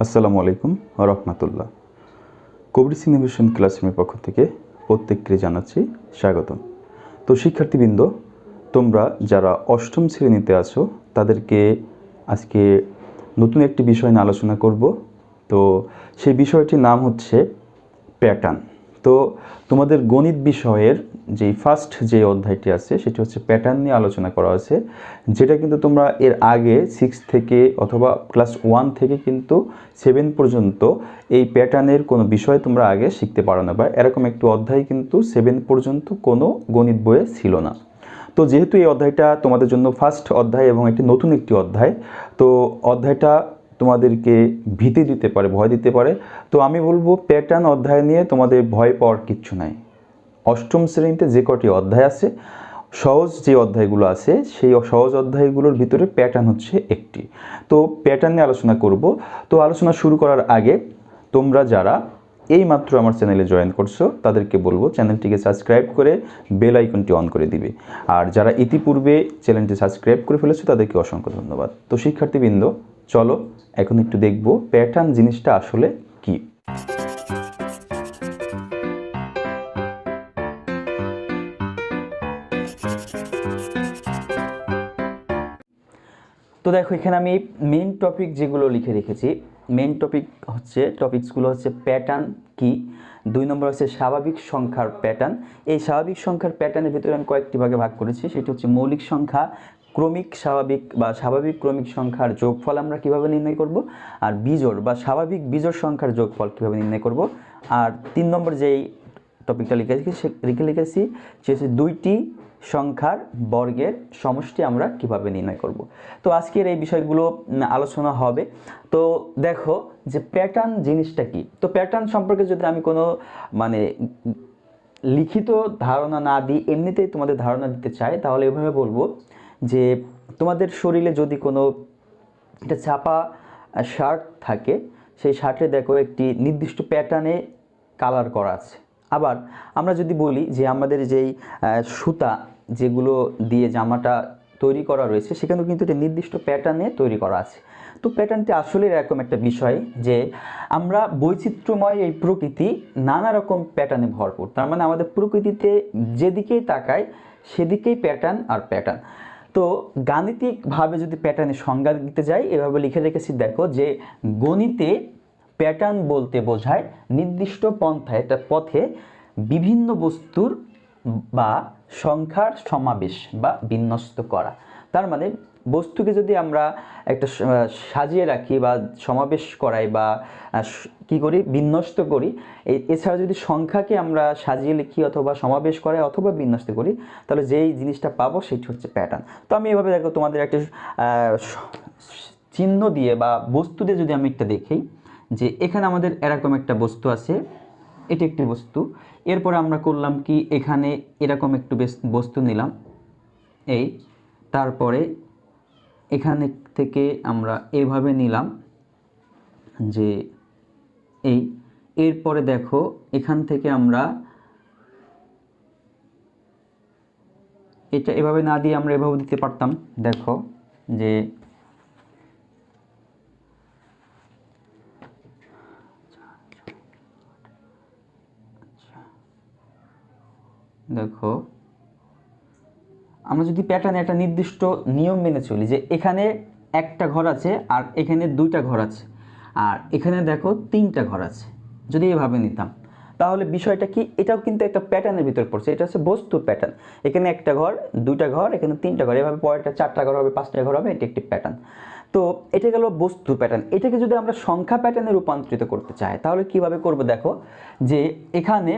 আসসালামু আলাইকুম রহমতুল্লাহ। Covid innovation ক্লাসরুমের পক্ষ থেকে প্রত্যেককে জানাচ্ছি স্বাগতম। তো শিক্ষার্থীবৃন্দ, তোমরা যারা অষ্টম শ্রেণীতে আছো তাদেরকে আজকে নতুন একটি বিষয় নিয়ে আলোচনা করব। তো সেই বিষয়টির নাম হচ্ছে প্যাটার্ন। তো তোমাদের গণিত বিষয়ের যেই ফার্স্ট যে অধ্যায়টি আছে সেটি হচ্ছে প্যাটার্ন নিয়ে আলোচনা করা আছে, যেটা কিন্তু তোমরা এর আগে 6 থেকে অথবা ক্লাস 1 থেকে কিন্তু 7 পর্যন্ত এই প্যাটার্নের কোনো বিষয় তোমরা আগে শিখতে পারো না, বা এরকম একটি অধ্যায় কিন্তু 7 পর্যন্ত কোনো গণিত বইয়ে ছিল না। তো যেহেতু এই অধ্যায়টা তোমাদের জন্য ফার্স্ট অধ্যায় এবং একটি নতুন একটি অধ্যায়, তো অধ্যায়টা তোমাদেরকে ভীতি দিতে পারে, ভয় দিতে পারে। তো আমি বলবো প্যাটার্ন অধ্যায় নিয়ে তোমাদের ভয় পাওয়ার কিচ্ছু নাই। অষ্টম শ্রেণীতে যে কটি অধ্যায় আছে, সহজ যে অধ্যায়গুলো আছে সেই সহজ অধ্যায়গুলোর ভিতরে প্যাটার্ন হচ্ছে একটি। তো প্যাটার্ন নিয়ে আলোচনা করব। তো আলোচনা শুরু করার আগে তোমরা যারা এই মাত্র আমার চ্যানেলে জয়েন করছো তাদেরকে বলবো চ্যানেলটিকে সাবস্ক্রাইব করে বেল আইকনটি অন করে দিবে। আর যারা ইতিপূর্বে চ্যানেলটি সাবস্ক্রাইব করে ফেলেছো তাদেরকে অসংখ্য ধন্যবাদ। তো শিক্ষার্থীবৃন্দ, চলো এখন একটু দেখব প্যাটার্ন জিনিসটা আসলে কি। তো দেখো, এখানে আমি মেইন টপিক যেগুলো লিখে রেখেছি, মেইন টপিকসগুলো হচ্ছে প্যাটার্ন কি, 2 নম্বর হচ্ছে স্বাভাবিক সংখ্যার প্যাটার্ন। এই স্বাভাবিক সংখ্যার প্যাটার্নের ভিতরে আমি কয়েকটি ভাগে ভাগ করেছি। সেটি হচ্ছে মৌলিক সংখ্যা, ক্রমিক স্বাভাবিক বা স্বাভাবিক ক্রমিক সংখ্যার যোগফল আমরা কিভাবে নির্ণয় করব, আর বিজোড় বা স্বাভাবিক বিজোড় সংখ্যার যোগফল কিভাবে নির্ণয় করব। আর 3 নম্বর যেই টপিকটা লিখেছি সে হচ্ছে 2টি সংখ্যার বর্গের সমষ্টি আমরা কিভাবে নির্ণয় করব। তো আজকের এই বিষয়গুলো আলোচনা হবে। তো দেখো যে প্যাটার্ন জিনিসটা কি। তো প্যাটার্ন সম্পর্কে যদি আমি কোনো লিখিত ধারণা না দিই, এমনিতেই তোমাদের ধারণা দিতে চাই, তাহলে এভাবে বলবো যে তোমাদের শরীরে যদি কোনো একটা ছাপা শার্ট থাকে, সেই শার্টে দেখো একটি নির্দিষ্ট প্যাটার্নে কালার করা আছে। আবার আমরা যদি বলি যে আমাদের যেই সুতা যেগুলো দিয়ে জামাটা তৈরি করা রয়েছে, সেখানেও কিন্তু একটা নির্দিষ্ট প্যাটার্নে তৈরি করা আছে। তো প্যাটার্নটি আসলে এরকম একটা বিষয় যে আমরা বৈচিত্র্যময় এই প্রকৃতি নানা রকম প্যাটার্নে ভরপুর। তার মানে আমাদের প্রকৃতিতে যেদিকেই তাকায় সেদিকেই প্যাটার্ন আর প্যাটার্ন। তো গাণিতিকভাবে যদি প্যাটার্নের সংজ্ঞা দিতে যাই, এভাবে লিখে রেখেছি দেখো যে গণিতে প্যাটার্ন বলতে বোঝায় নির্দিষ্ট পথে বিভিন্ন বস্তুর বা সংখ্যার সমাবেশ বা বিন্যস্ত করা। তার মানে বস্তুকে যদি আমরা একটা সাজিয়ে রাখি বা সমাবেশ করাই বা কি করি, বিন্যস্ত করি, এছাড়া যদি সংখ্যাকে আমরা সাজিয়ে লিখি অথবা সমাবেশ করাই অথবা বিন্যস্ত করি, তাহলে যেই জিনিসটা পাবো সেটি হচ্ছে প্যাটার্ন। তো আমি এভাবে দেখো তোমাদের একটা চিহ্ন দিয়ে বা বস্তু দিয়ে যদি আমি একটা দেখি যে এখানে আমাদের এরকম একটা বস্তু আছে, এটি একটি বস্তু। এরপরে আমরা করলাম কি, এখানে এরকম একটু বস্তু নিলাম, এই তারপরে এখানে থেকে আমরা এইভাবে নিলাম যে এই, এরপরে দেখো এখান থেকে আমরা এটা এভাবে না দিয়ে আমরা এভাবে দিতে পারতাম। দেখো যে দেখো আমরা যদি প্যাটার্নে একটা নির্দিষ্ট নিয়ম মেনে চলি যে এখানে একটা ঘর আছে আর এখানে 2টা ঘর আছে আর এখানে দেখো 3টা ঘর আছে, যদি এভাবে নিতাম তাহলে বিষয়টা কি, এটাও কিন্তু একটা প্যাটার্নের ভিতর পড়ছে। এটা হচ্ছে বস্তুর প্যাটার্ন। এখানে একটা ঘর, 2টা ঘর, এখানে 3টা ঘর, এভাবে পরেরটা 4টা ঘর হবে, 5টা ঘর হবে, এটি একটি প্যাটার্ন। তো এটা গেল বস্তুর প্যাটার্ন। এটাকে যদি আমরা সংখ্যা প্যাটার্নে রূপান্তরিত করতে চাই তাহলে কিভাবে করব, দেখো যে এখানে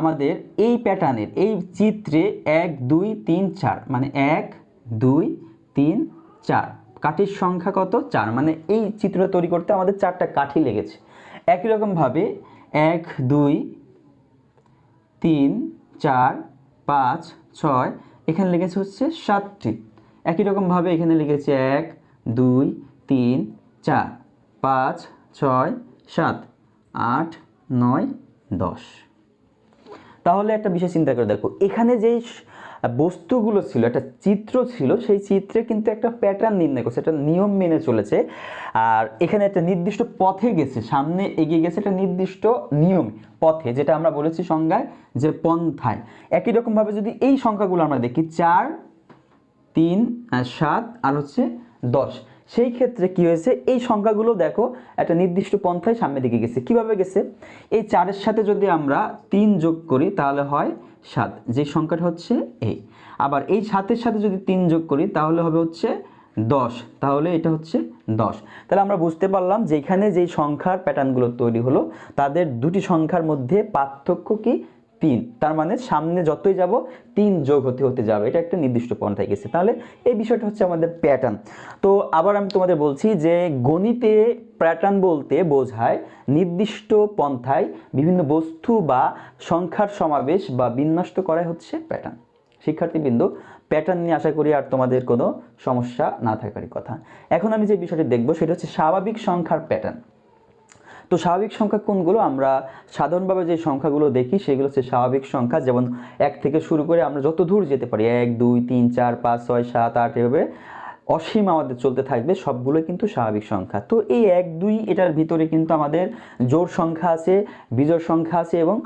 আমাদের এই প্যাটার্নের এই চিত্রে 1 2 3 4 মানে 1 2 3 4 কাঠির সংখ্যা কত, 4, মানে এই চিত্রটা তৈরি করতে আমাদের 4টা কাঠি লেগেছে। একই রকমভাবে 1 2 3 4 5 6 এখানে লেগেছে হচ্ছে 7টি। একই রকমভাবে এখানে লিখেছে 1 2 3 4 5 6 7 8 9 10। তাহলে একটা বিষয় চিন্তা করে দেখো, এখানে যেই বস্তুগুলো ছিল, একটা চিত্র ছিল, সেই চিত্রে কিন্তু একটা প্যাটার্ন নির্ণয় করছে, একটা নিয়ম মেনে চলেছে। আর এখানে একটা নির্দিষ্ট পথে গেছে, সামনে এগিয়ে গেছে একটা নির্দিষ্ট নিয়ম পথে, যেটা আমরা বলেছি সংজ্ঞায় যে পন্থায়। একই রকমভাবে যদি এই সংখ্যাগুলো আমরা দেখি 4, 3, 7 আর হচ্ছে 10, সেই ক্ষেত্রে কি হয়েছে, এই সংখ্যাগুলো দেখো একটা নির্দিষ্ট পন্থায় সামনের দিকে গেছে। কিভাবে গেছে, এই 4-এর সাথে যদি আমরা 3 যোগ করি তাহলে হয় 7, যে সংখ্যাটা হচ্ছে এই। আবার এই 7-এর সাথে যদি 3 যোগ করি তাহলে হবে হচ্ছে 10, তাহলে এটা হচ্ছে 10। তাহলে আমরা বুঝতে পারলাম যে এখানে যেই সংখ্যার প্যাটার্নগুলো তৈরি হলো তাদের দুটি সংখ্যার মধ্যে পার্থক্য কি 3, তার মানে সামনে যতই যাব 3 যোগ হতে হতে যাবে, এটা একটা নির্দিষ্ট পন্থায় গেছে। তাহলে এই বিষয়টা হচ্ছে আমাদের প্যাটার্ন। তো আবার আমি তোমাদের বলছি যে গণিতে প্যাটার্ন বলতে বোঝায় নির্দিষ্ট পন্থায় বিভিন্ন বস্তু বা সংখ্যার সমাবেশ বা বিন্যস্ত করা হচ্ছে প্যাটার্ন। শিক্ষার্থীবৃন্দ, প্যাটার্ন নিয়ে আশা করি আর তোমাদের কোনো সমস্যা না থাকারই কথা। এখন আমি যে বিষয়টি দেখব সেটা হচ্ছে স্বাভাবিক সংখ্যার প্যাটার্ন। তো স্বাভাবিক সংখ্যা কোনগুলো, আমরা সাধারণভাবে যে সংখ্যাগুলো দেখি সেগুলো হচ্ছে স্বাভাবিক সংখ্যা। যেমন 1 থেকে শুরু করে আমরা যত দূর যেতে পারি, 1, 2, 3, 4, 5, 6, 7, 8 এভাবে অসীম আমাদের চলতে থাকবে, সবগুলো কিন্তু স্বাভাবিক সংখ্যা। তো এই 1, 2 এটার ভিতরে কিন্তু আমাদের জোড় সংখ্যা আছে, বিজোড় সংখ্যা আছে এবং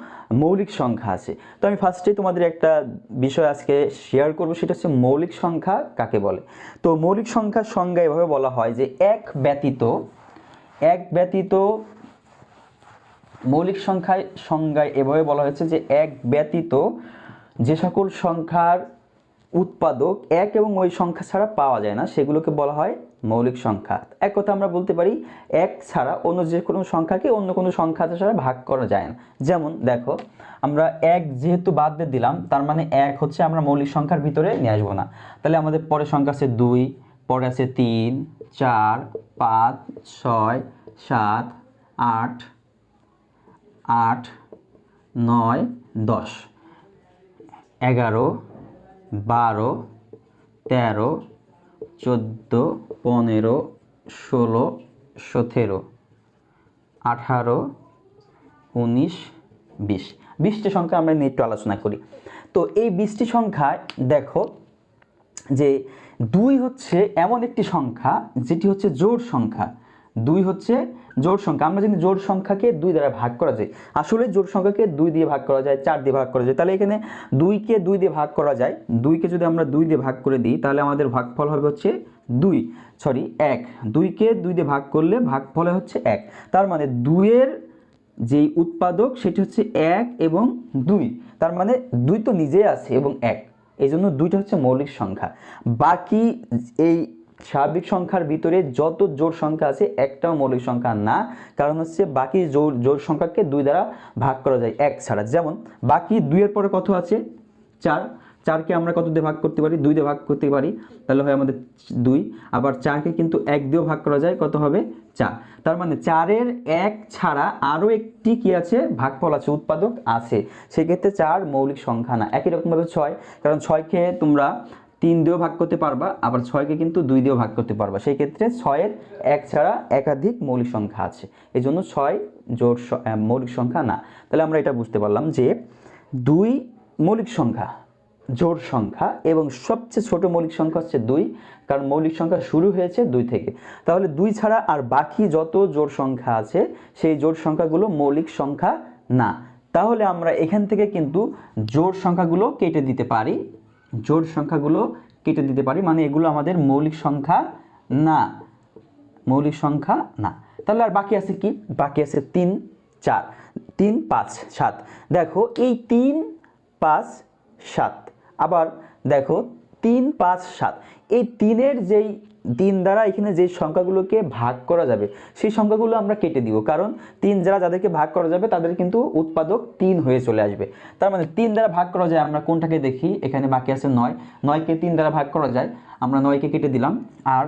মৌলিক সংখ্যা আছে। তো আমি ফার্স্টে তোমাদের একটা বিষয় আজকে শেয়ার করব, সেটা হচ্ছে মৌলিক সংখ্যা কাকে বলে। তো মৌলিক সংখ্যার সংজ্ঞা এভাবে বলা হয় যে এক ব্যতীত মৌলিক সংজ্ঞায় এভাবে বলা হয়েছে যে এক ব্যতীত যে সকল সংখ্যার উৎপাদক এক এবং ওই সংখ্যা ছাড়া পাওয়া যায় না সেগুলোকে বলা হয় মৌলিক সংখ্যা। এক কথা আমরা বলতে পারি এক ছাড়া অন্য যে কোনো সংখ্যাকে অন্য কোনো সংখ্যা ছাড়া ভাগ করা যায় না। যেমন দেখো, আমরা এক যেহেতু বাদ দিয়ে দিলাম, তার মানে এক হচ্ছে আমরা মৌলিক সংখ্যার ভিতরে নিয়ে আসবো না। তাহলে আমাদের পরের সংখ্যা আছে 2, পরে আছে 3, 4, 5, 6, 7, 8, 9, 10, 11, 12, 13, 14, 15, 16, 17, 18, 19, 20। 20টি সংখ্যা আমরা নিয়ে একটু আলোচনা করি। তো এই 20টি সংখ্যায় দেখো যে 2 হচ্ছে এমন একটি সংখ্যা যেটি হচ্ছে জোড় সংখ্যা। 2 হচ্ছে জোড় সংখ্যা। আমরা জানি জোড় সংখ্যাকে 2 দ্বারা ভাগ করা যায়। আসলে জোড় সংখ্যাকে 2 দিয়ে ভাগ করা যায়, 4 দিয়ে ভাগ করা যায়। তাহলে এখানে 2কে 2 দিয়ে ভাগ করা যায়। 2কে যদি আমরা 2 দিয়ে ভাগ করে দিই তাহলে আমাদের ভাগফল হবে হচ্ছে 1। 2কে 2 দিয়ে ভাগ করলে ভাগফল হচ্ছে 1। তার মানে 2 এর যেই উৎপাদক সেটি হচ্ছে 1 এবং 2। তার মানে 2 তো নিজেই আছে এবং 1, এই জন্য 2টা হচ্ছে মৌলিক সংখ্যা। বাকি এই স্বাভাবিক সংখ্যার ভিতরে যত জোড় সংখ্যা আছে একটাও মৌলিক সংখ্যা না, কারণ হচ্ছে বাকি জোড় সংখ্যাকে 2 দ্বারা ভাগ করা যায় 1 ছাড়া। যেমন বাকি 2 এর পরে কত আছে 4, 4কে আমরা কত দিয়ে ভাগ করতে পারি, 2 দিয়ে ভাগ করতে পারি, তাহলে হয় আমাদের 2। আবার 4কে কিন্তু 1 দিয়েও ভাগ করা যায়, কত হবে 4। তার মানে 4-এর 1 ছাড়া আরও একটি কি আছে, ভাগফল আছে, উৎপাদক আছে, সেক্ষেত্রে 4 মৌলিক সংখ্যা না। একই রকমভাবে 6, কারণ 6কে তোমরা 3 দিয়েও ভাগ করতে পারবা, আবার 6কে কিন্তু 2 দিয়েও ভাগ করতে পারবা, সেই ক্ষেত্রে 6-এর 1 ছাড়া একাধিক মৌলিক সংখ্যা আছে, এই জন্য 6 জোড় মৌলিক সংখ্যা না। তাহলে আমরা এটা বুঝতে পারলাম যে 2 মৌলিক সংখ্যা, জোড় সংখ্যা, এবং সবচেয়ে ছোট মৌলিক সংখ্যা হচ্ছে 2, কারণ মৌলিক সংখ্যা শুরু হয়েছে 2 থেকে। তাহলে 2 ছাড়া আর বাকি যত জোড় সংখ্যা আছে সেই জোড় সংখ্যাগুলো মৌলিক সংখ্যা না। তাহলে আমরা এখান থেকে কিন্তু জোড় সংখ্যাগুলো কেটে দিতে পারি, মানে এগুলো আমাদের মৌলিক সংখ্যা না, তাহলে আর বাকি আছে কি, বাকি আছে 3, 4, 3, 5, 7। দেখো এই 3, 5, 7, আবার দেখো 3, 5, 7, এই 3-এর যেই 3 দ্বারা এখানে যে সংখ্যাগুলোকে ভাগ করা যাবে সেই সংখ্যাগুলো আমরা কেটে দিব, কারণ 3 দ্বারা যাদেরকে ভাগ করা যাবে তাদের কিন্তু উৎপাদক 3 হয়ে চলে আসবে। তার মানে 3 দ্বারা ভাগ করা যায়, আমরা কোনটাকে দেখি, এখানে বাকি আছে 9, 9কে 3 দ্বারা ভাগ করা যায়, আমরা 9কে কেটে দিলাম। আর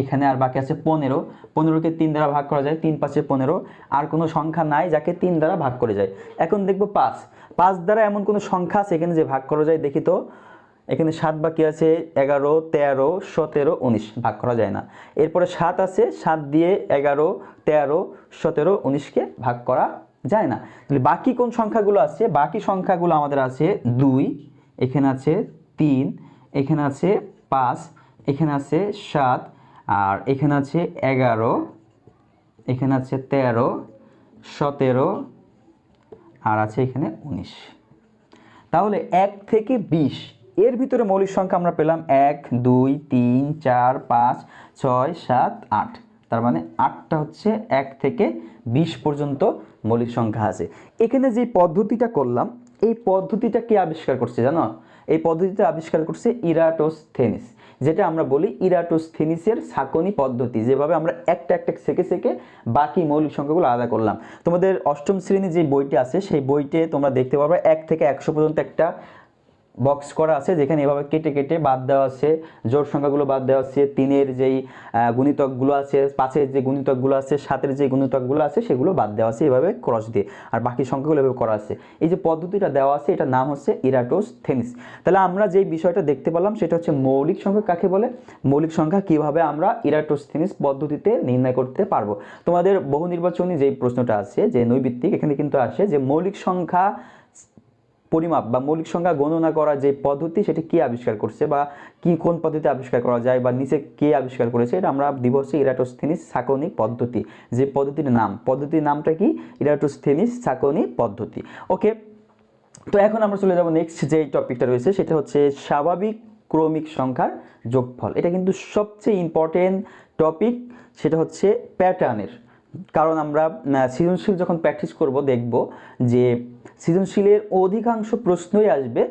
এখানে আর বাকি আছে 15, 15কে 3 দ্বারা ভাগ করা যায়, 3, 5, 15। আর কোনো সংখ্যা নাই যাকে 3 দ্বারা ভাগ করে যায়। এখন দেখব 5, 5 দ্বারা এমন কোনো সংখ্যা আছে এখানে যে ভাগ করা যায়, দেখি তো, এখানে 7 বাকি আছে, 11, 13, 17, 19, ভাগ করা যায় না। এরপরে 7 আছে, 7 দিয়ে 11, 13, 17, 19কে ভাগ করা যায় না। তাহলে বাকি কোন সংখ্যাগুলো আছে, বাকি সংখ্যাগুলো আমাদের আছে 2, এখানে আছে 3, এখানে আছে 5, এখানে আছে 7, আর এখানে আছে 11, এখানে আছে 13, 17, আর আছে এখানে 19। তাহলে 1 থেকে 20 এর ভিতরে মৌলিক সংখ্যা আমরা পেলাম 1, 2, 3, 4, 5, 6, 7, 8। তার মানে 8টা হচ্ছে 1 থেকে 20 পর্যন্ত মৌলিক সংখ্যা আছে। এখানে যে পদ্ধতিটা করলাম, এই পদ্ধতিটা কে আবিষ্কার করছে জানো? এই পদ্ধতিটা আবিষ্কার করছে ইরাটোস্থেনিস, যেটা আমরা বলি ইরাটোস্থেনিসের ছাঁকনি পদ্ধতি, যেভাবে আমরা একটা একটা সেকে সেকে বাকি মৌলিক সংখ্যাগুলো আলাদা করলাম। তোমাদের অষ্টম শ্রেণী যে বইটি আছে সেই বইতে তোমরা দেখতে পারবে 1 থেকে 100 পর্যন্ত একটা বক্স করা আছে, যেখানে এভাবে কেটে কেটে বাদ দেওয়া আছে, জোড় সংখ্যাগুলো বাদ দেওয়া আছে, 3-এর যেই গুণিতকগুলো আছে, 5-এর যে গুণিতকগুলো আছে, 7-এর যে গুণিতকগুলো আছে সেগুলো বাদ দেওয়া আছে এভাবে ক্রস দিয়ে, আর বাকি সংখ্যাগুলো এভাবে করা আছে। এই যে পদ্ধতিটা দেওয়া আছে এটার নাম হচ্ছে ইরাটোস্থেনিস। তাহলে আমরা যেই বিষয়টা দেখতে পেলাম সেটা হচ্ছে মৌলিক সংখ্যা কাকে বলে, মৌলিক সংখ্যা কিভাবে আমরা ইরাটোস্থেনিস পদ্ধতিতে নির্ণয় করতে পারবো। তোমাদের বহু নির্বাচনী যেই প্রশ্নটা আছে যে নৈবিত্তিক, এখানে কিন্তু আসে যে মৌলিক সংখ্যা পরিমাপ বা মৌলিক সংখ্যা গণনা করার যে পদ্ধতি সেটি কে আবিষ্কার করছে, বা কোন পদ্ধতি আবিষ্কার করা যায়, বা নিচে কে আবিষ্কার করেছে, এটা আমরা দিব হচ্ছে ইরাটোস্থেনিস ছাঁকনি পদ্ধতি। যে পদ্ধতির নামটা কি? ইরাটোস্থেনিস ছাঁকনি পদ্ধতি। ওকে, তো এখন আমরা চলে যাব নেক্সট যে টপিকটা রয়েছে, সেটা হচ্ছে স্বাভাবিক ক্রমিক সংখ্যার যোগফল। এটা কিন্তু সবচেয়ে ইম্পর্টেন্ট টপিক, সেটা হচ্ছে প্যাটার্নের। কারণ আমরা সৃজনশীল যখন প্র্যাকটিস করব দেখব যে সৃজনশীলের অধিকাংশ প্রশ্নই আসবে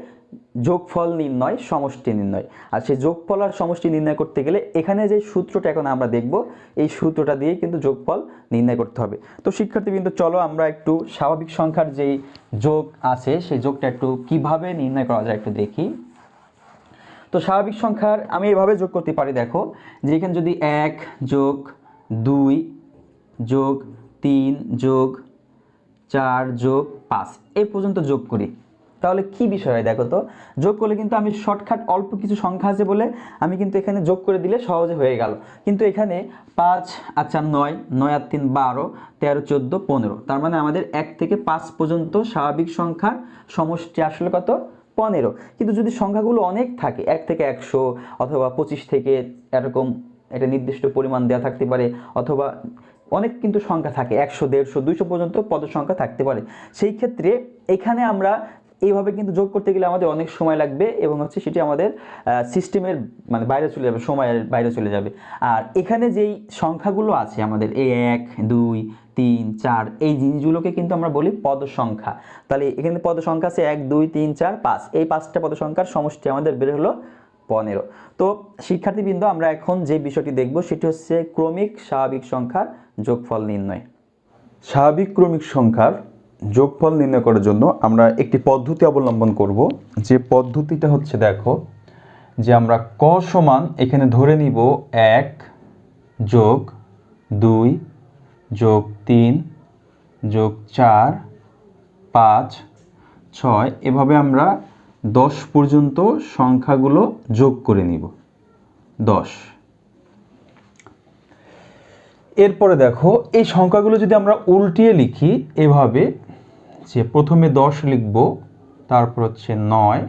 যোগফল নির্ণয়, সমষ্টি নির্ণয়। আর সেই যোগফল আর সমষ্টি নির্ণয় করতে গেলে এখানে যে সূত্রটা এখন আমরা দেখব, এই সূত্রটা দিয়ে কিন্তু যোগফল নির্ণয় করতে হবে। তো শিক্ষার্থীবৃন্দ, চলো আমরা একটু স্বাভাবিক সংখ্যার যেই যোগ আছে সেই যোগটা একটু কিভাবে নির্ণয় করা যায় একটু দেখি। তো স্বাভাবিক সংখ্যার আমি এভাবে যোগ করতে পারি, দেখো যে এখানে যদি 1 যোগ 2 যোগ 3 যোগ 4 যোগ 5 এই পর্যন্ত যোগ করি, তাহলে কি বিষয় হয় দেখো তো। যোগ করলে কিন্তু আমি শর্টকাট অল্প কিছু সংখ্যা আছে বলে আমি কিন্তু এখানে যোগ করে দিলে সহজে হয়ে গেল। কিন্তু এখানে 5, আচ্ছা 9, 9 আর 3 12, 13, 14, 15, তার মানে আমাদের 1 থেকে 5 পর্যন্ত স্বাভাবিক সংখ্যার সমষ্টি আসলে কত? 15। কিন্তু যদি সংখ্যাগুলো অনেক থাকে, 1 থেকে 100 অথবা 25 থেকে এরকম একটা নির্দিষ্ট পরিমাণ দেওয়া থাকতে পারে, অথবা অনেক কিন্তু সংখ্যা থাকে 100, 150, 200 পর্যন্ত পদ সংখ্যা থাকতে পারে, সেই ক্ষেত্রে এখানে আমরা এইভাবে কিন্তু যোগ করতে গেলে আমাদের অনেক সময় লাগবে, এবং হচ্ছে সেটি আমাদের সিস্টেমের মানে বাইরে চলে যাবে, সময়ের বাইরে চলে যাবে। আর এখানে যেই সংখ্যাগুলো আছে আমাদের এই 1, 2, 3, 4 এই জিনিসগুলোকে কিন্তু আমরা বলি পদ সংখ্যা। তাহলে এখানে পদ সংখ্যা আছে 1, 2, 3, 4, 5, এই 5টা পদ সংখ্যার সমষ্টি আমাদের বের হলো 15। তো শিক্ষার্থীবৃন্দ, আমরা এখন যে বিষয়টি দেখব সেটি হচ্ছে ক্রমিক স্বাভাবিক সংখ্যার যোগফল নির্ণয়। স্বাভাবিক ক্রমিক সংখ্যার যোগফল নির্ণয় করার জন্য আমরা একটি পদ্ধতি অবলম্বন করব, যে পদ্ধতিটা হচ্ছে দেখো যে আমরা ক সমান এখানে ধরে নিব 1 যোগ 2 যোগ 3 যোগ 4 5 6 এভাবে আমরা 10 পর্যন্ত সংখ্যাগুলো যোগ করে নিব 10। এরপরে দেখো এই সংখ্যাগুলো যদি আমরা উল্টিয়ে লিখি এভাবে, যে প্রথমে 10 লিখব, তারপর হচ্ছে 9,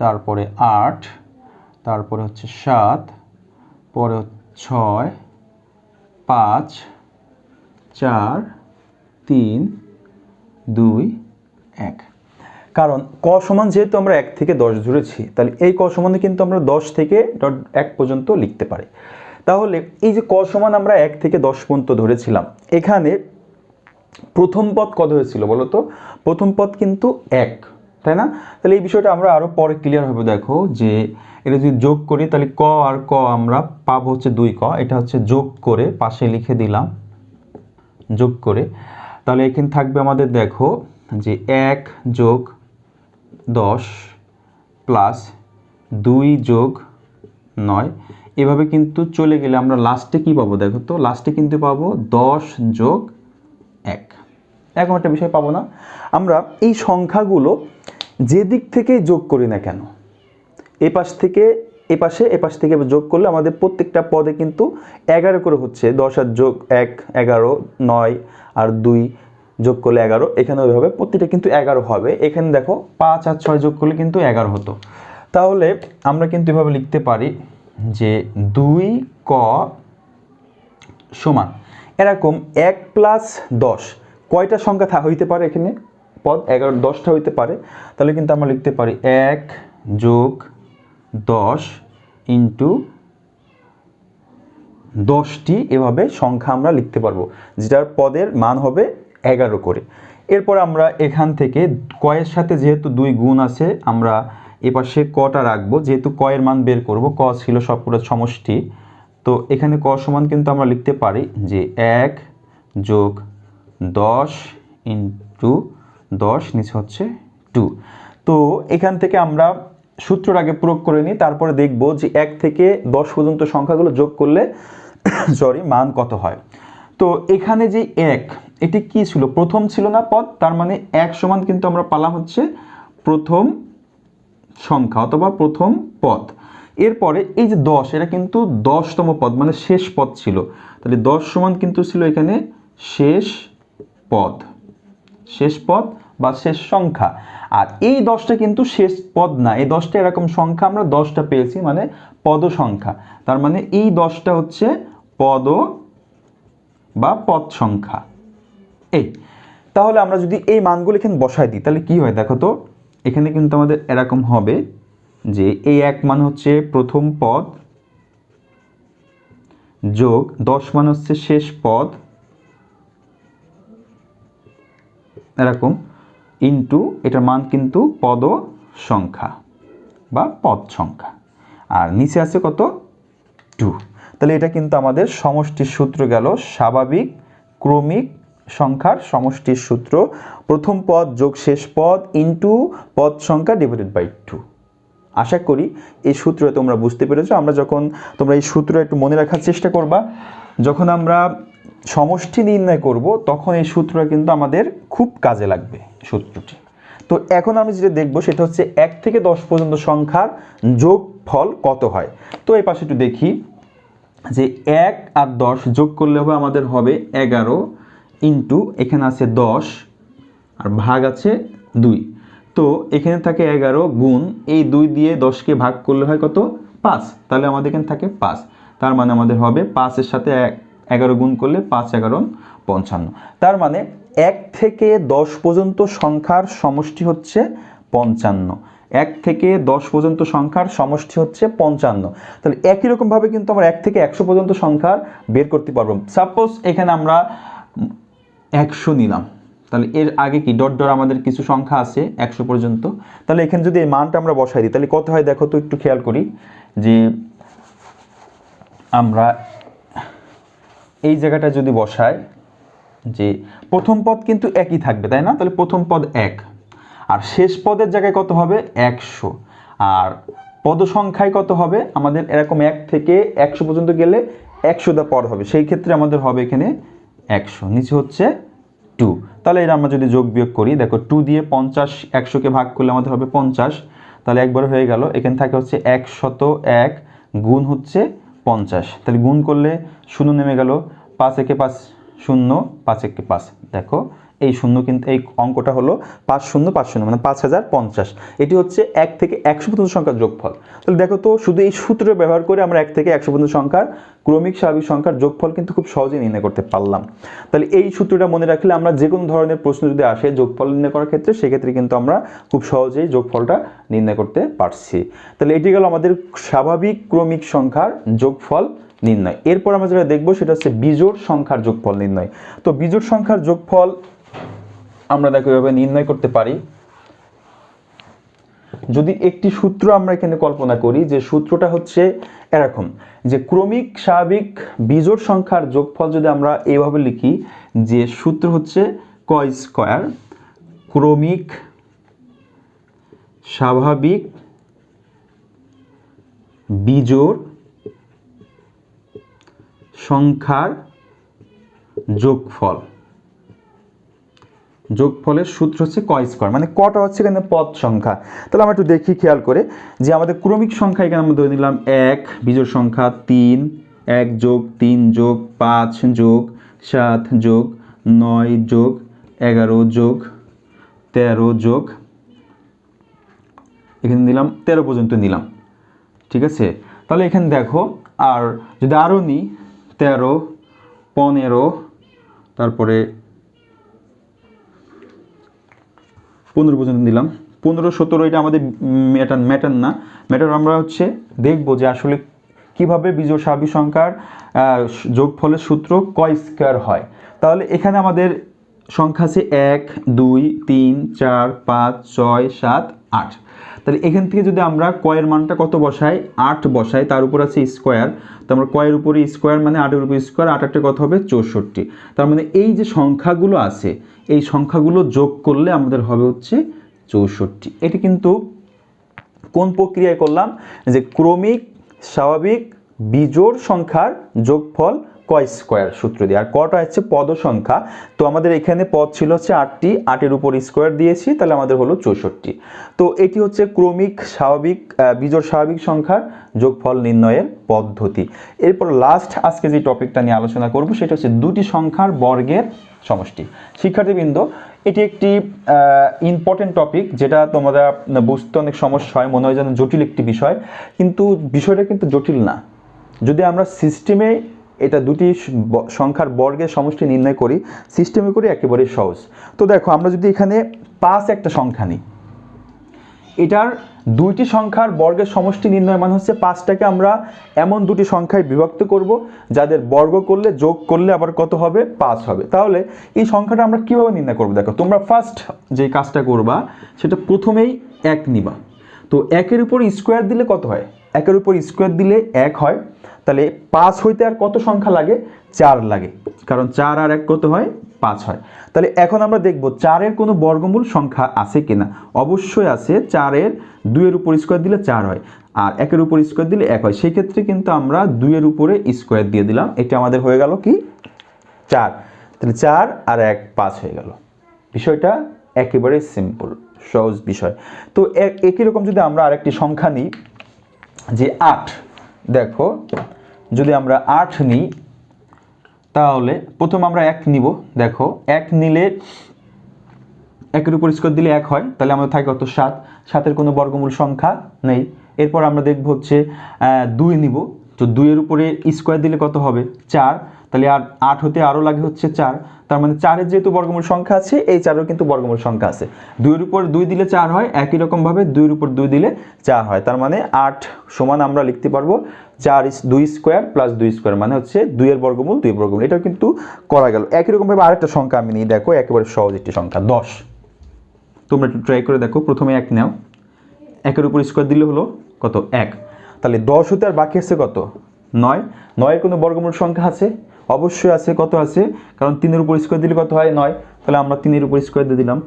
তারপরে 8, তারপরে হচ্ছে 7, পরে 6, 5, 4, 3, 2, 1। কারণ ক সমান যেহেতু আমরা 1 থেকে 10 ধরেছি, তাহলে এই ক সমানে কিন্তু আমরা 10 থেকে 1 পর্যন্ত লিখতে পারি। তাহলে এই যে ক সমান আমরা 1 থেকে 10 পর্যন্ত ধরেছিলাম, এখানে প্রথম পদ কত হয়েছিল বলো তো? প্রথম পদ কিন্তু 1, তাই না? তাহলে এই বিষয়টা আমরা আরও পরে ক্লিয়ার হবে। দেখো যে এটা যদি যোগ করি তাহলে ক আর ক আমরা পাবো হচ্ছে 2ক, এটা হচ্ছে যোগ করে পাশে লিখে দিলাম যোগ করে। তাহলে এখানে থাকবে আমাদের দেখো যে 1 যোগ 10 প্লাস 2 যোগ 9, এভাবে কিন্তু চলে গেলে আমরা লাস্টে কি পাবো দেখো তো? লাস্টে কিন্তু পাবো 10 যোগ 1। এরকম একটা বিষয় পাবো না? আমরা এই সংখ্যাগুলো যে দিক থেকে যোগ করি না কেন, এ পাশ থেকে এ পাশ থেকে যোগ করলে আমাদের প্রত্যেকটা পদে কিন্তু 11 করে হচ্ছে। 10 আর যোগ 1 11, 9 আর 2 যোগ করলে 11, এখানে ওইভাবে প্রত্যেকটা কিন্তু 11 হবে। এখানে দেখো 5 আর 6 যোগ করলে কিন্তু 11 হতো। তাহলে আমরা কিন্তু এভাবে লিখতে পারি যে 2 ক সমান এরকম 1 + 10 কয়টা সংখ্যা হইতে পারে এখানে পদ 11 10টা হইতে পারে। তাহলে কিন্তু আমরা লিখতে পারি 1 + 10 ইন্টু 10টি, এভাবে সংখ্যা আমরা লিখতে পারবো যেটার পদের মান হবে 11 করে। এরপর আমরা এখান থেকে কয়ের সাথে যেহেতু 2 গুণ আছে আমরা এপাশে কটা রাখবো, যেহেতু কয়ের মান বের করব, ক ছিল সবগুলো সমষ্টি, তো এখানে ক সমান কিন্তু আমরা লিখতে পারি যে 1 + 10 ইন্টু 10 নিচে হচ্ছে 2। তো এখান থেকে আমরা সূত্রর আগে প্রয়োগ করে নিই, তারপরে দেখব যে 1 থেকে 10 পর্যন্ত সংখ্যাগুলো যোগ করলে মান কত হয়। তো এখানে যে 1 এটি কি ছিল, প্রথম ছিল না পদ, তার মানে 1 সমান কিন্তু আমরা পালাম হচ্ছে প্রথম সংখ্যা অথবা প্রথম পদ। এরপরে এই যে 10 এটা কিন্তু 10তম পদ মানে শেষ পদ ছিল, তাহলে 10 সমান কিন্তু ছিল এখানে শেষ পদ, শেষ পদ বা শেষ সংখ্যা। আর এই 10টা কিন্তু শেষ পদ না, এই 10টা এরকম সংখ্যা আমরা 10টা পেয়েছি মানে পদ সংখ্যা, তার মানে এই 10টা হচ্ছে পদ বা পদ সংখ্যা। এই তাহলে আমরা যদি এই মানগুলো এখানে বসাই দিই তাহলে কি হয় দেখো তো, এখানে কিন্তু আমাদের এরকম হবে যে এই 1 মান হচ্ছে প্রথম পদ যোগ 10 মান হচ্ছে শেষ পদ এরকম ইন্টু এটার মান কিন্তু পদ সংখ্যা বা পদ সংখ্যা, আর নিচে আছে কত 2। তাহলে এটা কিন্তু আমাদের সমষ্টির সূত্র গেল, স্বাভাবিক ক্রমিক সংখ্যার সমষ্টির সূত্র, প্রথম পদ যোগ শেষ পদ ইন্টু পদ সংখ্যা ডিভাইডেড বাই 2। আশা করি এই সূত্র তোমরা বুঝতে পেরেছো। আমরা যখন তোমরা এই সূত্র একটু মনে রাখার চেষ্টা করবা, যখন আমরা সমষ্টি নির্ণয় করব তখন এই সূত্রটা কিন্তু আমাদের খুব কাজে লাগবে সূত্রটি। তো এখন আমি যেটা দেখবো সেটা হচ্ছে 1 থেকে 10 পর্যন্ত সংখ্যার যোগফল কত হয়। তো এই পাশে একটু দেখি যে 1 আর 10 যোগ করলে হবে আমাদের হবে 11 ইন্টু এখানে আছে 10 আর ভাগ আছে 2, তো এখানে থাকে 11 গুণ এই 2 দিয়ে 10কে ভাগ করলে হয় কত 5, তাহলে আমাদের এখানে থাকে 5, তার মানে আমাদের হবে 5 এর সাথে 11 গুণ করলে 5 11 55, তার মানে 1 থেকে 10 পর্যন্ত সংখ্যার সমষ্টি হচ্ছে 55। 1 থেকে 10 পর্যন্ত সংখ্যার সমষ্টি হচ্ছে 55। তাহলে একই রকমভাবে কিন্তু আমরা 1 থেকে 100 পর্যন্ত সংখ্যার বের করতে পারবো। সাপোজ এখানে আমরা 100 নিলাম, তাহলে এর আগে কি ডট ডট আমাদের কিছু সংখ্যা আছে 100 পর্যন্ত, তাহলে এখানে যদি এই মানটা আমরা বসাই দিই তাহলে কত হয় দেখো তো, একটু খেয়াল করি যে আমরা এই জায়গাটা যদি বসাই যে প্রথম পদ কিন্তু একই থাকবে তাই না, তাহলে প্রথম পদ 1 আর শেষ পদের জায়গায় কত হবে 100, আর পদ সংখ্যায় কত হবে আমাদের এরকম 1 থেকে 100 পর্যন্ত গেলে 100টা পদ হবে, সেই ক্ষেত্রে আমাদের হবে এখানে 100, নিচে হচ্ছে 2। তাহলে এর আমরা যদি যোগ বিয়োগ করি দেখো 2 দিয়ে 50 100কে ভাগ করলে আমাদের হবে 50, তাহলে একবার হয়ে গেল, এখানে থাকে হচ্ছে 101 গুণ হচ্ছে 50, তাহলে গুণ করলে 0 নেমে গেল, 5 একে 5 0, 5 একে 5, দেখো এই শূন্য কিন্তু এই অঙ্কটা হলো 5050 মানে 5050, এটি হচ্ছে 1 থেকে 100 পর্যন্ত সংখ্যার যোগফল। তাহলে দেখো তো শুধু এই সূত্র ব্যবহার করে আমরা 1 থেকে 100 পর্যন্ত সংখ্যার ক্রমিক স্বাভাবিক সংখ্যার যোগফল কিন্তু খুব সহজেই নির্ণয় করতে পারলাম। তাহলে এই সূত্রটা মনে রাখলে আমরা যে কোনো ধরনের প্রশ্ন যদি আসে যোগফল নির্ণয় করার ক্ষেত্রে সেক্ষেত্রে কিন্তু আমরা খুব সহজেই যোগফলটা নির্ণয় করতে পারছি। তাহলে এটি গেল আমাদের স্বাভাবিক ক্রমিক সংখ্যার যোগফল নির্ণয়। এরপর আমরা যেটা দেখবো সেটা হচ্ছে বিজোড় সংখ্যার যোগফল নির্ণয়। তো বিজোড় সংখ্যার যোগফল আমরা দেখো এভাবে নির্ণয় করতে পারি, যদি একটি সূত্র আমরা এখানে কল্পনা করি যে সূত্রটা হচ্ছে এরকম যে ক্রমিক স্বাভাবিক বিজোড় সংখ্যার যোগফল যদি আমরা এইভাবে লিখি যে সূত্র হচ্ছে ক স্কয়ার ক্রমিক স্বাভাবিক বিজোড় সংখ্যার যোগফল, যোগফলের সূত্র হচ্ছে ক স্কয়ার, মানে কটা হচ্ছে এখানে পদ সংখ্যা। তাহলে আমরা একটু দেখি খেয়াল করে যে আমাদের ক্রমিক সংখ্যা এখানে আমরা ধরে নিলাম 1, বিজোড় সংখ্যা 3, 1 যোগ 3 যোগ 5 যোগ 7 যোগ 9 যোগ 11 যোগ 13 যোগ এখানে নিলাম 13 পর্যন্ত নিলাম, ঠিক আছে। তাহলে এখানে দেখো, আর যদি আরও নিই 13, 15, তারপরে 15 পর্যন্ত নিলাম, 15, 17, এটা আমাদের ম্যাটার না। ম্যাটার আমরা হচ্ছে দেখব যে আসলে কিভাবে বিজোড় স্বাভাবিক সংখ্যার যোগফলের সূত্র কয় স্কয়ার হয়। তাহলে এখানে আমাদের সংখ্যা আছে 1, 2, 3, 4, 5, 6, 7, 8। তাহলে এখান থেকে যদি আমরা কয়ের মানটা কত বসাই, 8 বসাই, তার উপর আছে স্কোয়ার, তো আমরা কয়ের উপরে স্কোয়ার মানে 8-এর উপর স্কোয়ার, 8 কত হবে 64। তার মানে এই যে সংখ্যাগুলো আছে এই সংখ্যাগুলো যোগ করলে আমাদের হবে হচ্ছে 64। এটি কিন্তু কোন প্রক্রিয়ায় করলাম, যে ক্রমিক স্বাভাবিক বিজোড় সংখ্যার যোগফল কয় স্কয়ার সূত্র দিয়ে। আর কটা হচ্ছে পদ সংখ্যা, তো আমাদের এখানে পদ ছিল হচ্ছে 8টি, 8-এর উপর স্কোয়ার দিয়েছি, তাহলে আমাদের হলো 64। তো এটি হচ্ছে ক্রমিক স্বাভাবিক বিজোড় স্বাভাবিক সংখ্যার যোগফল নির্ণয়ের পদ্ধতি। এরপর লাস্ট আজকে যে টপিকটা নিয়ে আলোচনা করব সেটা হচ্ছে দুটি সংখ্যার বর্গের সমষ্টি। শিক্ষার্থীবৃন্দ, এটি একটি ইম্পর্টেন্ট টপিক, যেটা তোমরা বুঝতে অনেক সমস্যা হয়, মনে হয় যেন জটিল একটি বিষয়, কিন্তু বিষয়টা কিন্তু জটিল না। যদি আমরা সিস্টেমে এটা দুটি সংখ্যার বর্গের সমষ্টি নির্ণয় করি, সিস্টেমে করি, একেবারে সহজ। তো দেখো, আমরা যদি এখানে 5 একটা সংখ্যা নিই, এটার দুইটি সংখ্যার বর্গের সমষ্টি নির্ণয় মানে হচ্ছে 5টাকে আমরা এমন দুটি সংখ্যায় বিভক্ত করব যাদের বর্গ করলে যোগ করলে আবার কত হবে, 5 হবে। তাহলে এই সংখ্যাটা আমরা কিভাবে নির্ণয় করব, দেখো তোমরা ফার্স্ট যে কাজটা করবা সেটা প্রথমেই 1 নিবা। তো 1-এর উপর স্কোয়ার দিলে কত হয়, 1-এর উপর স্কোয়ার দিলে 1 হয়। তাহলে 5 হইতে আর কত সংখ্যা লাগে, 4 লাগে, কারণ 4 আর 1 কত হয়, 5 হয়। তাহলে এখন আমরা দেখব 4-এর কোনো বর্গমূল সংখ্যা আছে কিনা। অবশ্যই আছে, 4-এর 2-এর উপর স্কোয়ার দিলে 4 হয়, আর 1-এর উপর স্কোয়ার দিলে 1 হয়। সেই ক্ষেত্রে কিন্তু আমরা 2-এর উপরে স্কোয়ার দিয়ে দিলাম, এটা আমাদের হয়ে গেল কি 4। তাহলে 4 আর 1 5 হয়ে গেল। বিষয়টা একেবারে সিম্পল, সহজ বিষয়। তো একই রকম যদি আমরা আরেকটি সংখ্যা নিই, যে 8, দেখো যদি আমরা 8 নিই, তাহলে প্রথম আমরা 1 নিব। দেখো 1 নিলে 1-এর উপর স্কোয়ার দিলে 1 হয়, তাহলে আমাদের থাকে কত, 7। 7-এর কোনো বর্গমূল সংখ্যা নেই। এরপর আমরা দেখব হচ্ছে 2 নিব, তো 2-এর উপরে স্কোয়ার দিলে কত হবে, 4। তাহলে আর 8 হতে আরও লাগে হচ্ছে 4, তার মানে 4-এর যেহেতু বর্গমূল সংখ্যা আছে, এই 4-এর কিন্তু বর্গমূল সংখ্যা আছে। 2-এর উপর 2 দিলে 4 হয়, একই রকমভাবে 2-এর উপর 2 দিলে 4 হয়। তার মানে 8 সমান আমরা লিখতে পারবো 2 স্কোয়ার প্লাস 2 স্কোয়ার, মানে হচ্ছে 2-এর বর্গমূল 2 বর্গমূল। এটাও কিন্তু করা গেল। একই রকমভাবে আরেকটা সংখ্যা আমি নিই, দেখো একেবারে সহজ একটি সংখ্যা 10। তোমরা একটু ট্রাই করে দেখো, প্রথমে 1 নাও, 1-এর উপর স্কোয়ার দিলে হলো কত, 1। তাহলে 10 হতে আর বাকি আছে কত, 9। 9-এর কোনো বর্গমূল সংখ্যা আছে, অবশ্যই আছে। কত আছে, কারণ 3-এর উপর স্কোয়ার দিলে কত হয়, 9। তাহলে আমরা 3-এর উপর স্কোয়ার দিয়ে দিলাম,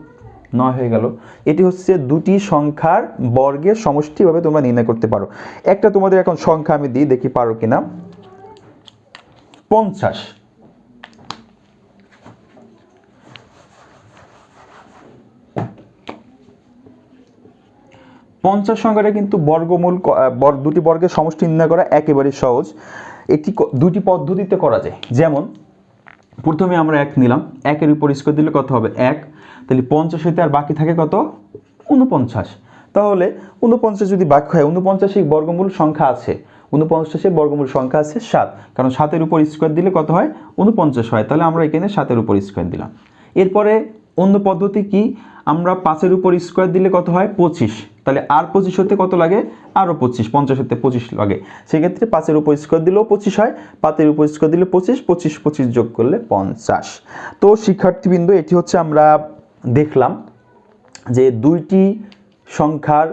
9 হয়ে গেল। এটি হচ্ছে দুটি সংখ্যার বর্গের সমষ্টিভাবে তোমরা নির্ণয় করতে পারো। একটা তোমাদের এখন সংখ্যা আমি দিই, দেখি পারো কিনা। 50। 50 সংখ্যাটা কিন্তু বর্গমূল দুটি বর্গের সমষ্টি নির্ণয় করা একেবারে সহজ। এটি দুটি পদ্ধতিতে করা যায়। যেমন প্রথমে আমরা 1 নিলাম, 1-এর উপর স্কোয়ার দিলে কত হবে, 1। তাহলে 50 হইতে আর বাকি থাকে কত, 49। তাহলে 49 যদি বাকি হয়, 49 বর্গমূল সংখ্যা আছে, 49-এর বর্গমূল সংখ্যা আছে 7, কারণ 7-এর উপর স্কোয়ার দিলে কত হয়, 49 হয়। তাহলে আমরা এখানে 7-এর উপর স্কোয়ার দিলাম। এরপরে অন্য পদ্ধতি কি, আমরা 5-এর উপর স্কোয়ার দিলে কত হয়, 25। তাহলে আর 25 হতে কত লাগে, আরও 25, 50 হতে 25 লাগে। সেক্ষেত্রে 5-এর উপর স্কোয়ার দিলেও 25 হয়, 5-এর উপর স্কোয়ার দিলে 25, 25 25 যোগ করলে 50। তো শিক্ষার্থীবৃন্দ, এটি হচ্ছে আমরা দেখলাম যে দুইটি সংখ্যার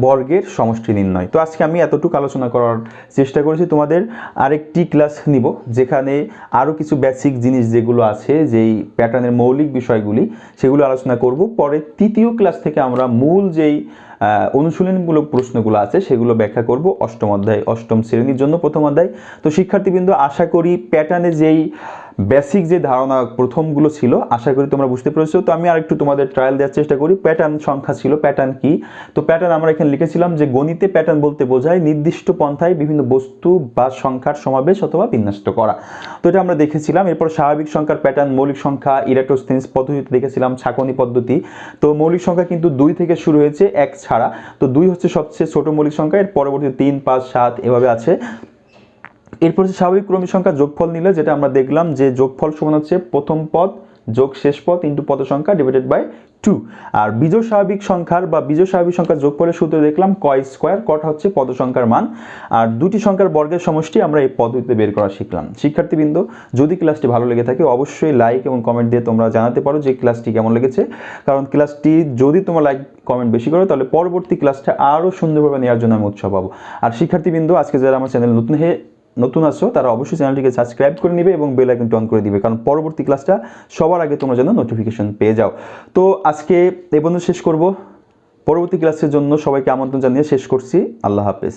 বর্গের সমষ্টি নির্ণয়। তো আজকে আমি এতটুকু আলোচনা করার চেষ্টা করেছি। তোমাদের আরেকটি ক্লাস নিব যেখানে আরও কিছু বেসিক জিনিস যেগুলো আছে, যেই প্যাটার্নের মৌলিক বিষয়গুলি, সেগুলো আলোচনা করব। পরে তৃতীয় ক্লাস থেকে আমরা মূল যেই অনুশীলনমূলক প্রশ্নগুলো আছে সেগুলো ব্যাখ্যা করব। অষ্টম শ্রেণীর জন্য প্রথম অধ্যায়। তো শিক্ষার্থীবৃন্দ, আশা করি প্যাটার্নে যেই বেসিক যে ধারণা প্রথমগুলো ছিল আশা করি তোমরা বুঝতে পেরেছো। তো আমি আরেকটু তোমাদের ট্রায়াল দেওয়ার চেষ্টা করি। প্যাটার্ন সংখ্যা ছিল, প্যাটার্ন কি? তো প্যাটার্ন আমরা এখানে লিখেছিলাম যে গণিতে প্যাটার্ন বলতে বোঝায় নির্দিষ্ট পন্থায় বিভিন্ন বস্তু বা সংখ্যার সমাবেশ অথবা বিন্যস্ত করা। তো এটা আমরা দেখেছিলাম। এরপর স্বাভাবিক সংখ্যার প্যাটার্ন, মৌলিক সংখ্যা ইরাটোস্থিনিস পদ্ধতিতে দেখেছিলাম, ছাঁকনি পদ্ধতি। তো মৌলিক সংখ্যা কিন্তু 2 থেকে শুরু হয়েছে, 1 ছাড়া। তো 2 হচ্ছে সবচেয়ে ছোট মৌলিক সংখ্যা, এর পরবর্তী 3, 5, 7 এভাবে আছে। এরপর হচ্ছে স্বাভাবিক ক্রমিক সংখ্যা যোগফল নিলে যেটা আমরা দেখলাম যে যোগফল সমান হচ্ছে প্রথম পদ যোগ শেষ পদ ইন্টু পদ সংখ্যা ডিভাইডেড বাই 2। আর বিজোড় স্বাভাবিক সংখ্যার বা বিজোড় স্বাভাবিক সংখ্যার যোগফলের সূত্র দেখলাম ক স্কোয়ার, কটা হচ্ছে পদ সংখ্যার মান, আর দুটি সংখ্যার বর্গের সমষ্টি আমরা এই পদ্ধতিতে বের করা শিখলাম। শিক্ষার্থীবৃন্দ, যদি ক্লাসটি ভালো লেগে থাকে অবশ্যই লাইক এবং কমেন্ট দিয়ে তোমরা জানাতে পারো যে ক্লাসটি কেমন লেগেছে, কারণ ক্লাসটি যদি তোমরা লাইক কমেন্ট বেশি করো তাহলে পরবর্তী ক্লাসটা আরও সুন্দরভাবে নেওয়ার জন্য আমি উৎসাহ পাবো। আর শিক্ষার্থীবৃন্দ, আজকে যারা আমার চ্যানেল নতুন আছো তারা অবশ্যই চ্যানেলটিকে সাবস্ক্রাইব করে নিবে এবং বেল আইকনটি অন করে দিবে, কারণ পরবর্তী ক্লাসটা সবার আগে তোমরা যেন নোটিফিকেশন পেয়ে যাও। তো আজকে এই পর্যন্ত শেষ করব। পরবর্তী ক্লাসের জন্য সবাইকে আমন্ত্রণ জানিয়ে শেষ করছি। আল্লাহ হাফেজ।